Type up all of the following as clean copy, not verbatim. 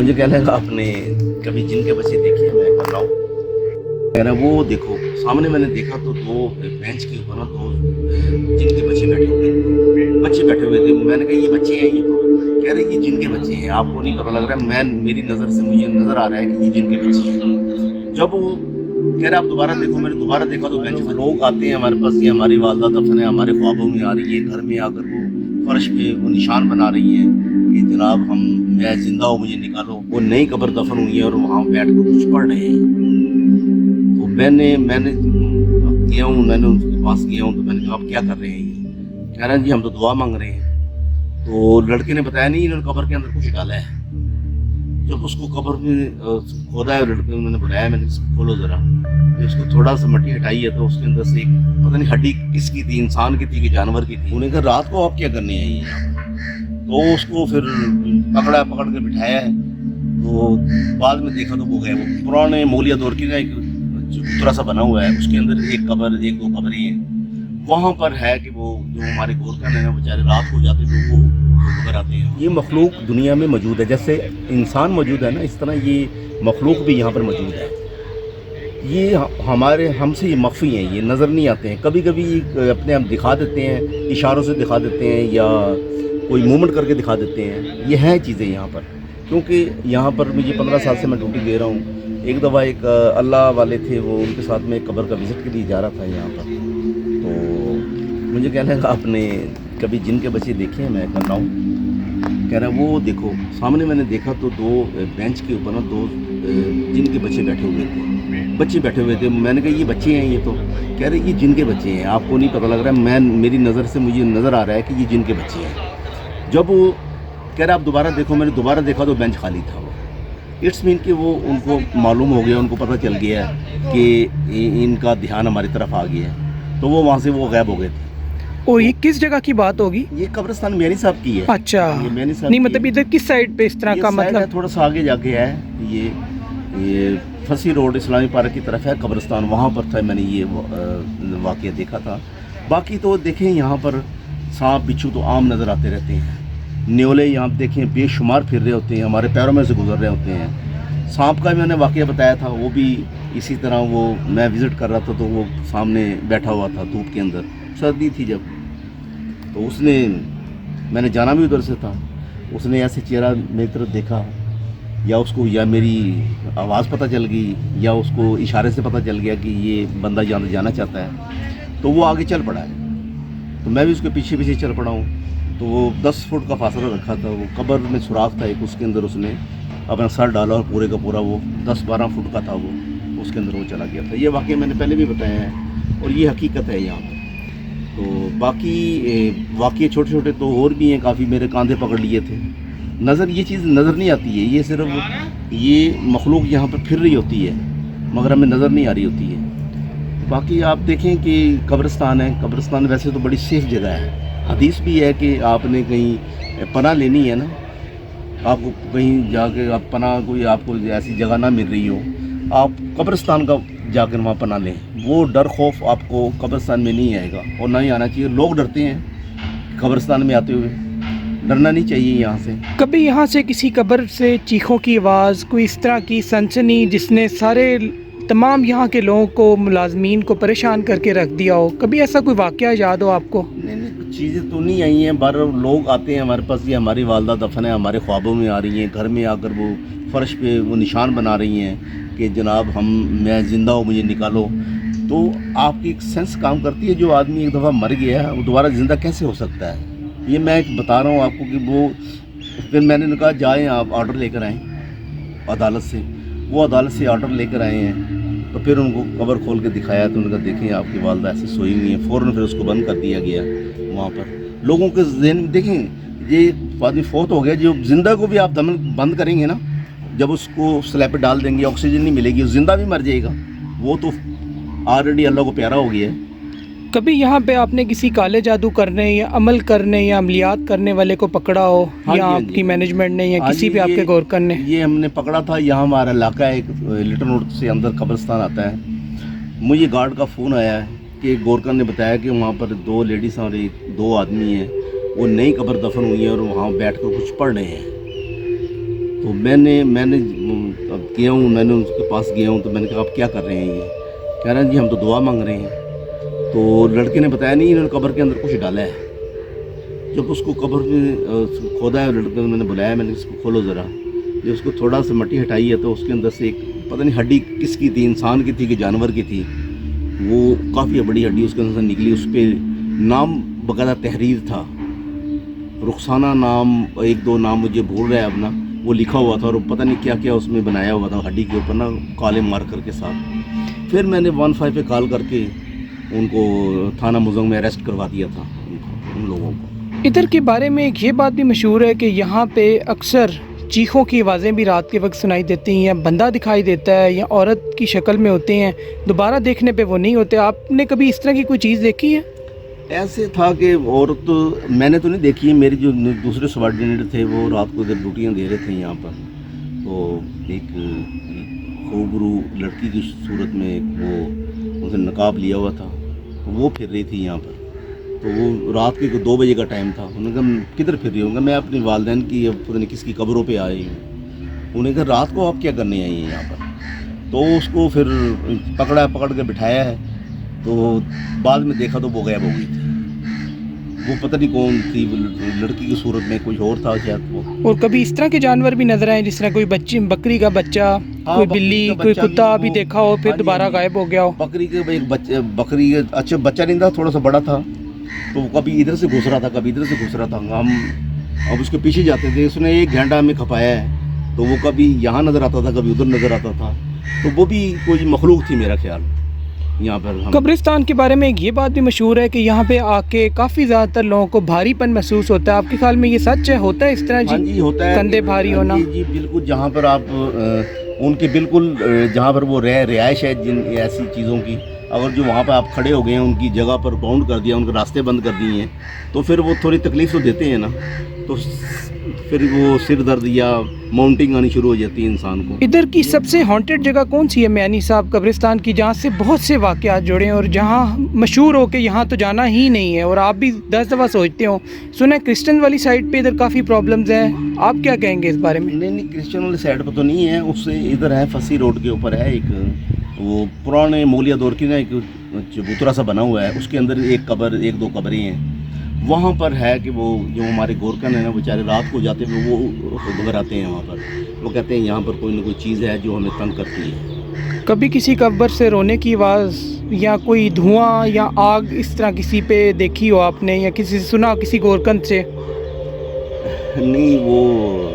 मुझे कहने लगा आपने कभी जिन के बच्चे देखे हैं? मैं कर रहा हूँ। कह रहा वो देखो सामने मैंने देखा तो दो बेंच के ऊपर ना दो जिन के बच्चे बैठे हुए थे। मैंने कहा ये बच्चे हैं, ये तो कह रहे ये जिन के बच्चे हैं, आपको नहीं पता लग रहा है। मैं मेरी नज़र से मुझे नज़र आ रहा है कि ये जिन के बच्चे हैं। जब वो कह रहे आप दोबारा देखो, मैंने दोबारा देखा तो बेंच पर लोग आते हैं हमारे पास, ये हमारी वालदा दफन है, हमारे ख्वाबों में आ रही है, घर में आकर वो फर्श पे वो निशान बना रही है कि जनाब मैं जिंदा हूँ, मुझे निकालो। वो नई कब्र दफन हुई है और वहाँ बैठ कर कुछ पढ़ रहे हैं। तो मैंने गया हूँ, मैंने उनके पास गया हूँ, तो मैंने कहा आप क्या कर रहे हैं? ये कह रहे हैं जी हम तो दुआ मांग रहे हैं। तो लड़के ने बताया नहीं, इन्होंने कब्र के अंदर कुछ डाला है। जब उसको कब्र में खोदा है लड़के, उन्होंने बुलाया, मैंने इसको खोलो ज़रा। जब उसको थोड़ा सा मट्टी हटाई है तो उसके अंदर से एक पता नहीं हड्डी किसकी थी, इंसान की थी कि जानवर की थी। उन्होंने कहा रात को आप क्या करने आई हैं? तो उसको फिर पकड़ के बिठाया है। तो बाद में देखा तो वो गए, वो पुराने मौलिया दौर की ना एक चबूतरा सा बना हुआ है, उसके अंदर एक दो कब्रें हैं। वहाँ पर है कि वो जो हमारे गोरखा है ना, बेचारे रात हो जाते तो वो घर आते हैं। ये मखलूक दुनिया में मौजूद है, जैसे इंसान मौजूद है ना, इस तरह ये मखलूक भी यहाँ पर मौजूद है। ये हमसे ये मख्फी हैं, ये नज़र नहीं आते हैं। कभी कभी अपने आप दिखा देते हैं, इशारों से दिखा देते हैं या कोई मूवमेंट करके दिखा देते हैं। ये हैं चीज़ें यहाँ पर, क्योंकि यहाँ पर मुझे 15 साल से मैं ड्यूटी दे रहा हूँ। एक दफ़ा एक अल्लाह वाले थे, वो उनके साथ में एक कब्र का विज़िट के लिए जा रहा था यहाँ पर। तो मुझे कहने लगा आपने कभी जिन के बच्चे देखे हैं? मैं कर रहा हूँ। कह रहा वो देखो सामने मैंने देखा तो दो बेंच के ऊपर ना दो जिन के बच्चे बैठे हुए थे। मैंने कहा ये बच्चे हैं, ये तो कह रहे ये जिन के बच्चे हैं, आपको नहीं पता लग रहा है। मेरी नज़र से मुझे नज़र आ रहा है कि ये जिन के बच्चे हैं। जब वो कह रहा आप दोबारा देखो, मैंने दोबारा देखा तो बेंच खाली था। वो इट्स मीन कि वो उनको मालूम हो गया, उनको पता चल गया कि इनका ध्यान हमारी तरफ आ गया है, तो वो वहाँ से वो गायब हो गए थे। और ये किस जगह की बात होगी? ये कब्रिस्तान मेरी साहब की है। अच्छा, ये मेरी साहब नहीं मतलब इधर किस साइड पे इस तरह का मतलब? थोड़ा सा आगे जाके है, ये फंसी रोड इस्लामी पार्क की तरफ है कब्रिस्तान, वहाँ पर था। मैंने ये वाक़या देखा था। बाकी तो देखें यहाँ पर सांप बिच्छू तो आम नज़र आते रहते हैं। न्योले यहाँ देखें बेशुमार फिर रहे होते हैं, हमारे पैरों में से गुजर रहे होते हैं। सांप का भी मैंने वाक़या बताया था, वो भी इसी तरह वो मैं विज़िट कर रहा था तो वो सामने बैठा हुआ था धूप के अंदर, सर्दी थी जब, तो मैंने जाना भी उधर से था। उसने ऐसे चेहरा मेरी तरफ देखा, या या मेरी आवाज़ पता चल गई, या उसको इशारे से पता चल गया कि ये बंदा जाना चाहता है, तो वो आगे चल पड़ा है। तो मैं भी उसके पीछे पीछे चल पड़ा हूँ। तो वो 10 फुट का फासला रखा था, वो कब्र में सुराख था एक, उसके अंदर उसने अपना सर डाला और पूरे का पूरा वो 10-12 फुट का था, वो उसके अंदर वो चला गया था। ये वाक़या मैंने पहले भी बताया है और ये हकीकत है यहाँ पर। तो बाकी वाक़ये छोटे छोटे तो और भी हैं, काफ़ी मेरे कांधे पकड़ लिए थे। ये चीज़ नज़र नहीं आती है, ये सिर्फ ये मखलूक यहाँ पर फिर रही होती है मगर हमें नज़र नहीं आ रही होती है। बाकी आप देखें कि कब्रिस्तान है, कब्रिस्तान वैसे तो बड़ी सेफ़ जगह है। हदीस भी है कि आपने कहीं पनाह लेनी है ना, आपको कहीं जाके आप पनाह, कोई आपको ऐसी जगह ना मिल रही हो, आप कब्रिस्तान का जाकर वहाँ पनाह लें। वो डर खौफ आपको कब्रिस्तान में नहीं आएगा और ना ही आना चाहिए। लोग डरते हैं कब्रिस्तान में आते हुए, डरना नहीं चाहिए यहाँ से। कभी यहाँ से किसी कब्र से चीखों की आवाज़, कोई इस तरह की सनसनी जिसने तमाम यहाँ के लोगों को, मुलाजमीन को परेशान करके रख दिया हो, कभी ऐसा कोई वाक़या याद हो आपको? नहीं, चीज़ें तो नहीं आई हैं। बार लोग आते हैं हमारे पास, ये हमारी वालदा दफन है, हमारे ख्वाबों में आ रही हैं, घर में आकर वो फर्श पे वो निशान बना रही हैं कि जनाब मैं ज़िंदा हूँ, मुझे निकालो। तो आपकी एक सेंस काम करती है, जो आदमी एक दफ़ा मर गया है वो दोबारा ज़िंदा कैसे हो सकता है? ये मैं बता रहा हूँ आपको कि वो फिर मैंने कहा जाएँ आप ऑर्डर लेकर आएँ अदालत से। वो अदालत से ऑर्डर लेकर आए हैं, तो फिर उनको कब्र खोल के दिखाया तो उन्होंने कहा देखें आपकी वालदा ऐसे सोई हुई है। फ़ौरन फिर उसको बंद कर दिया गया। वहाँ पर लोगों के ज़हन में देखें, ये आदमी फौत हो गया, जो ज़िंदा को भी आप दमन बंद करेंगे ना, जब उसको स्लैब पे डाल देंगे, ऑक्सीजन नहीं मिलेगी, ज़िंदा भी मर जाएगा। वो तो ऑलरेडी अल्लाह को प्यारा हो गया है। कभी यहाँ पे आपने किसी काले जादू करने या अमल करने या अमलियात करने वाले को पकड़ा हो? हाँ या जी, आपकी मैनेजमेंट ने या किसी भी आपके गोरकन ने? ये हमने पकड़ा था। यहाँ हमारा इलाका है, एक लिटन रोड से अंदर कब्रिस्तान आता है। मुझे गार्ड का फ़ोन आया है कि एक गोरकन ने बताया कि वहाँ पर 2 लेडीज़ और 2 आदमी हैं, वो नई कब्र दफन हुई है और वहाँ बैठ कर कुछ पढ़ रहे हैं। تو میں نے اب گیا ہوں، میں نے اس کے پاس گیا ہوں، تو میں نے کہا آپ کیا کر رہے ہیں؟ یہ کہہ رہے ہیں جی ہم تو دعا مانگ رہے ہیں. تو لڑکے نے بتایا نہیں، انہوں نے قبر کے اندر کچھ ڈالا ہے. جب اس کو قبر میں کھودا ہے، لڑکے کو میں نے بلایا، میں نے اس کو کھولو ذرا. جب اس کو تھوڑا سا مٹی ہٹائی ہے تو اس کے اندر سے ایک پتہ نہیں ہڈی کس کی تھی، انسان کی تھی کہ جانور کی تھی، وہ کافی بڑی ہڈی اس کے اندر سے نکلی. اس پہ نام باقاعدہ تحریر تھا، رخسانہ نام، ایک دو نام مجھے بھول رہا ہے اپنا، وہ لکھا ہوا تھا، اور پتہ نہیں کیا کیا اس میں بنایا ہوا تھا ہڈی کے اوپر نا، کالے مارکر کے ساتھ. پھر میں نے 15 پہ کال کر کے ان کو تھانہ مزنگ میں اریسٹ کروا دیا تھا ان لوگوں کو. ادھر کے بارے میں ایک یہ بات بھی مشہور ہے کہ یہاں پہ اکثر چیخوں کی آوازیں بھی رات کے وقت سنائی دیتی ہیں، یا بندہ دکھائی دیتا ہے یا عورت کی شکل میں ہوتے ہیں، دوبارہ دیکھنے پہ وہ نہیں ہوتے. آپ نے کبھی اس طرح کی کوئی چیز دیکھی ہے؟ ایسے تھا کہ عورت میں نے تو نہیں دیکھی ہے، میری جو دوسرے سبارڈینیٹ تھے وہ رات کو ادھر ڈیوٹیاں دے رہے تھے یہاں پر، تو ایک خوبرو لڑکی کی صورت میں ایک وہ اس نے نقاب لیا ہوا تھا، وہ پھر رہی تھی یہاں پر. تو وہ رات کے 2 بجے کا ٹائم تھا. انہوں نے کہا کدھر پھر رہی ہوں گا؟ میں اپنی والدین کی پتہ نہیں کس کی قبروں پہ آئی ہوں. انہوں نے کہا رات کو آپ کیا کرنے آئی ہیں یہاں پر؟ تو اس کو پھر پکڑ کے بٹھایا ہے. تو بعد میں دیکھا تو وہ غائب ہو گئی تھی. وہ پتہ نہیں کون تھی، لڑکی کی صورت میں کوئی اور تھا شاید وہ. اور کبھی اس طرح کے جانور بھی نظر آئے جس طرح کوئی بکری کا بچہ، کوئی بلی، کوئی کتا بھی دیکھا ہو پھر دوبارہ غائب ہو گیا ہو؟ بکری کے ایک بکری اچھا بچہ نہیں تھا، تھوڑا سا بڑا تھا، تو وہ کبھی ادھر سے گھس رہا تھا کبھی ادھر سے گھس رہا تھا. ہم اب اس کے پیچھے جاتے تھے، اس نے 1 گھنٹہ ہمیں کھپایا ہے. تو وہ کبھی یہاں نظر آتا تھا کبھی ادھر نظر آتا تھا. تو وہ بھی کوئی مخلوق تھی میرا خیال یہاں پر. قبرستان کے بارے میں ایک یہ بات بھی مشہور ہے کہ یہاں پہ آ کے کافی زیادہ تر لوگوں کو بھاری پن محسوس ہوتا ہے. آپ کے خیال میں یہ سچ ہے؟ ہوتا ہے اس طرح؟ ہاں جی ہوتا ہے، کندھے بھاری ہونا. جی بالکل. جہاں پر آپ ان کے بالکل جہاں پر وہ رہائش ہے جن ایسی چیزوں کی، اگر جو وہاں پہ آپ کھڑے ہو گئے ہیں ان کی جگہ پر باؤنڈ کر دیا، ان کے راستے بند کر دیے ہیں، تو پھر وہ تھوڑی تکلیف تو دیتے ہیں نا. تو پھر وہ سر درد یا ماؤنٹنگ آنی شروع ہو جاتی ہے انسان کو. ادھر کی سب سے ہانٹیڈ جگہ کون سی ہے میانی صاحب قبرستان کی، جہاں سے بہت سے واقعات جڑے ہیں اور جہاں مشہور ہو کہ یہاں تو جانا ہی نہیں ہے، اور آپ بھی 10 دفعہ سوچتے ہو؟ سنا ہے کرسچن والی سائڈ پہ ادھر کافی پرابلمز ہیں، آپ کیا کہیں گے اس بارے میں؟ نہیں کرسچن والی سائڈ پہ تو نہیں ہے، اس سے ادھر ہے فصیح روڈ کے اوپر ہے ایک وہ پرانے مولیہ دور کی نا ایک چبوترا سا بنا ہوا ہے، اس کے اندر ایک دو قبریں ہیں. وہاں پر ہے کہ وہ جو ہمارے گورکن ہیں نا بیچارے رات کو جاتے ہوئے وہ گھبراتے ہیں وہاں پر. وہ کہتے ہیں یہاں پر کوئی نہ کوئی چیز ہے جو ہمیں تنگ کرتی ہے. کبھی کسی قبر سے رونے کی آواز یا کوئی دھواں یا آگ اس طرح کسی پہ دیکھی ہو آپ نے، یا کسی سے سنا کسی گورکن سے؟ نہیں وہ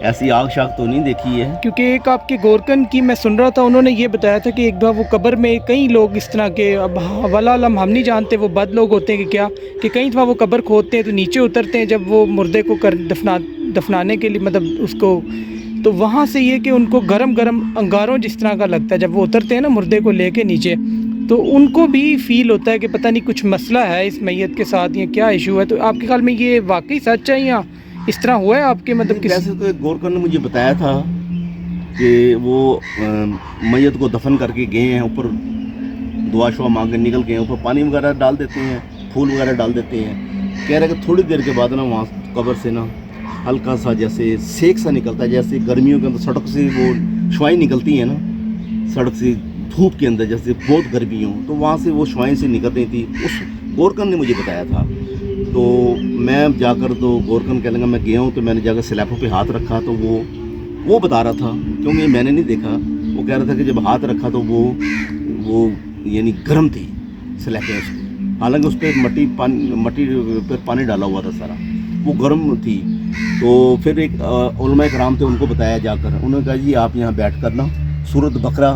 ایسی آگ شاگ تو نہیں دیکھی ہے. کیونکہ ایک آپ کے گورکن کی میں سن رہا تھا، انہوں نے یہ بتایا تھا کہ ایک دفعہ وہ قبر میں کئی لوگ اس طرح کے، اب ولا علم ہم نہیں جانتے وہ بد لوگ ہوتے ہیں کہ کیا، کہ کئی دفعہ وہ قبر کھودتے ہیں تو نیچے اترتے ہیں جب وہ مردے کو دفنانے کے لیے، مطلب اس کو، تو وہاں سے یہ کہ ان کو گرم انگاروں جس طرح کا لگتا ہے جب وہ اترتے ہیں نا مردے کو لے کے نیچے، تو ان کو بھی فیل ہوتا ہے کہ پتہ نہیں کچھ مسئلہ ہے اس میت کے ساتھ یا کیا ایشو ہے. تو آپ کے خیال میں یہ واقعی سچ ہے یا اس طرح ہوا ہے آپ کے مطلب ویسے تو ایک گورکن نے مجھے بتایا تھا کہ وہ میت کو دفن کر کے گئے ہیں، اوپر دعا شعا مانگ کے نکل گئے ہیں، اوپر پانی وغیرہ ڈال دیتے ہیں، پھول وغیرہ ڈال دیتے ہیں. کہہ رہے کہ تھوڑی دیر کے بعد نا وہاں قبر سے نا ہلکا سا جیسے سیک سا نکلتا ہے، جیسے گرمیوں کے اندر سڑک سے وہ شوائیں نکلتی ہیں نا سڑک سے دھوپ کے اندر، جیسے بہت گرمی ہو تو وہاں سے وہ شوائیں سے نکل رہی تھی. اس گورکن نے مجھے بتایا تھا. تو میں جا کر تو گورکن کہہ لیں گا میں گیا ہوں، تو میں نے جا کر سلیبوں پہ ہاتھ رکھا تو وہ بتا رہا تھا، کیونکہ میں نے نہیں دیکھا. وہ کہہ رہا تھا کہ جب ہاتھ رکھا تو وہ یعنی گرم تھی سلیبیں اس پہ، حالانکہ اس پہ مٹی پہ پانی ڈالا ہوا تھا سارا، وہ گرم تھی. تو پھر ایک علماء کرام تھے، ان کو بتایا جا کر، انہوں نے کہا جی آپ یہاں بیٹھ کر نا سورۃ بقرہ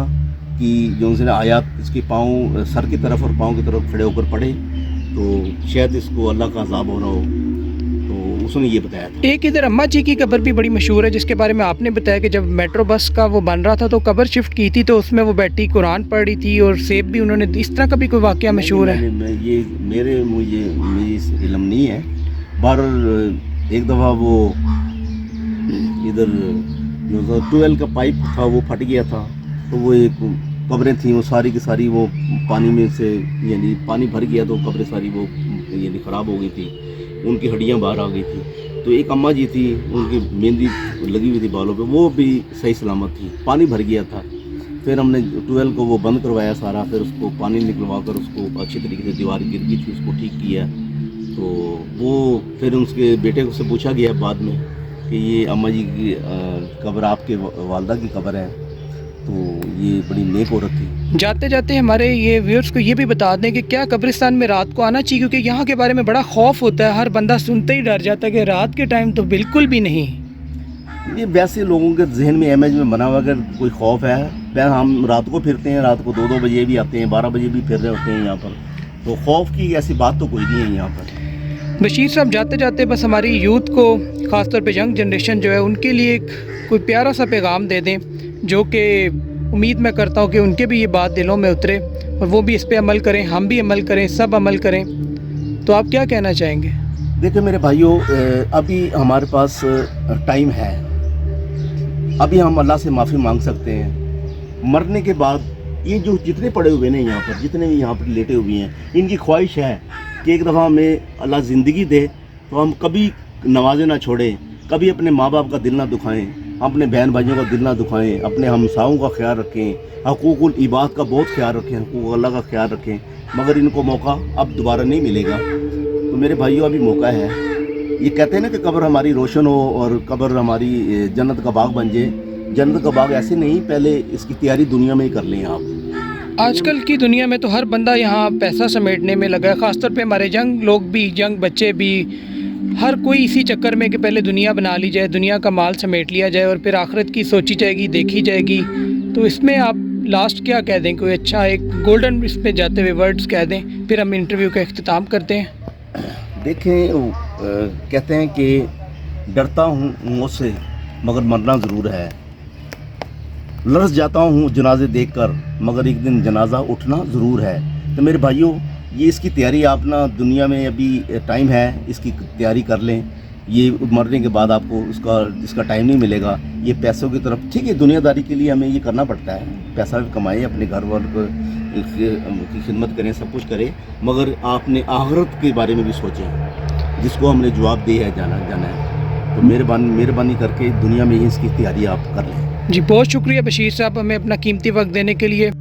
کی جو ان سے آیات اس کے پاؤں سر کی طرف اور پاؤں کی طرف کھڑے ہو کر پڑھے تو شاید اس کو اللہ کا عذاب ہو رہا ہو. تو اس نے یہ بتایا تھا. ایک ادھر اماں جی کی قبر بھی بڑی مشہور ہے جس کے بارے میں آپ نے بتایا کہ جب میٹرو بس کا وہ بن رہا تھا تو قبر شفٹ کی تھی تو اس میں وہ بیٹھی قرآن پڑھ رہی تھی اور سیب بھی انہوں نے، اس طرح کا بھی کوئی واقعہ مشہور ہے؟ یہ میری علم نہیں ہے. بہرحال ایک دفعہ وہ ادھر جو ٹویل کا پائپ تھا وہ پھٹ گیا تھا، تو وہ ایک قبریں تھیں وہ ساری کی ساری وہ پانی میں سے یعنی پانی بھر گیا تو قبریں ساری وہ یعنی خراب ہو گئی تھی، ان کی ہڈیاں باہر آ گئی تھی. तो एक अम्मा जी थी, उनकी मेहंदी लगी हुई थी बालों पे, वो भी सही सलामत थी। पानी भर गया था, फिर हमने ट्वेल्व को वो बंद करवाया सारा, फिर उसको पानी निकलवा कर उसको अच्छी तरीके से, दीवार गिर गई थी उसको ठीक किया। तो वो फिर उसके बेटे को से पूछा गया बाद में कि ये अम्मा जी की कब्र आपके वालदा की कब्र है, तो ये बड़ी नेक औरत थी। जाते जाते हमारे ये व्यूअर्स को ये भी बता दें कि क्या कब्रिस्तान में रात को आना चाहिए, क्योंकि यहाँ के बारे में बड़ा खौफ होता है, हर बंदा सुनते ही डर जाता है कि रात के टाइम तो बिल्कुल भी नहीं। ये वैसे लोगों के जहन में इमेज में बना हुआ अगर कोई खौफ है, फिर हम रात को फिरते हैं, रात को 2-2 बजे भी आते हैं, 12 बजे भी फिर रहे होते हैं यहाँ पर, तो खौफ की ऐसी बात तो कोई नहीं है यहाँ पर। बशीर साहब, जाते जाते बस हमारी यूथ को, ख़ासतौर पे यंग जनरेशन जो है, उनके लिए एक कोई प्यारा सा पैगाम दे दें, जो कि उम्मीद मैं करता हूँ कि उनके भी ये बात दिलों में उतरे और वो भी इस पे अमल करें, हम भी अमल करें, सब अमल करें। तो आप क्या कहना चाहेंगे? देखिए मेरे भाइयों, अभी हमारे पास टाइम है, अभी हम अल्लाह से माफ़ी मांग सकते हैं। मरने के बाद ये जो जितने पड़े हुए हैं यहाँ पर, जितने भी यहाँ पर लेटे हुए हैं, इनकी ख्वाहिश है कि एक दफ़ा हमें अल्लाह ज़िंदगी दे तो हम कभी नमाज़ें ना छोड़ें, कभी अपने माँ बाप का दिल ना दुखाएं, अपने बहन भाइयों का दिल ना दुखाएं, अपने हमसाओं का ख्याल रखें, हकूक़ुल इबाद का बहुत ख्याल रखें, हकूक़ अल्लाह का ख्याल रखें। मगर इनको मौका अब दोबारा नहीं मिलेगा। तो मेरे भाइयों, अभी मौका है। ये कहते हैं ना कि कब्र हमारी रोशन हो और कब्र हमारी जन्नत का बाग बन जाए। जन्नत का बाग ऐसे नहीं, पहले इसकी तैयारी दुनिया में ही कर लें आप। आजकल की दुनिया में तो हर बंदा यहाँ पैसा समेटने में लगा है, ख़ासतौर पे हमारे यंग लोग भी, यंग बच्चे भी, हर कोई इसी चक्कर में कि पहले दुनिया बना ली जाए, दुनिया का माल समेट लिया जाए और फिर आखिरत की सोची जाएगी, देखी जाएगी। तो इसमें आप लास्ट क्या कह दें, कोई अच्छा एक गोल्डन इस पे जाते हुए वर्ड्स कह दें, फिर हम इंटरव्यू का इख्तिताम करते हैं। देखें, कहते हैं कि डरता हूँ मौत से मगर मरना ज़रूर है, लरस जाता हूँ जनाजे देखकर मगर एक दिन जनाजा उठना ज़रूर है। तो मेरे भाइयों, ये इसकी तैयारी आप ना, दुनिया में अभी टाइम है, इसकी तैयारी कर लें। ये मरने के बाद आपको इसका टाइम नहीं मिलेगा। ये पैसों की तरफ, ठीक है, दुनियादारी के लिए हमें ये करना पड़ता है, पैसा भी कमाएं, अपने घर वालों की खिदमत करें, सब कुछ करें, मगर आपने आखिरत के बारे में भी सोचें, जिसको हमने जवाब दिया है, जाना है। तो मेहरबानी करके दुनिया में ही इसकी तैयारी आप कर लें। जी, बहुत शुक्रिया बशीर साहब, हमें अपना कीमती वक्त देने के लिए।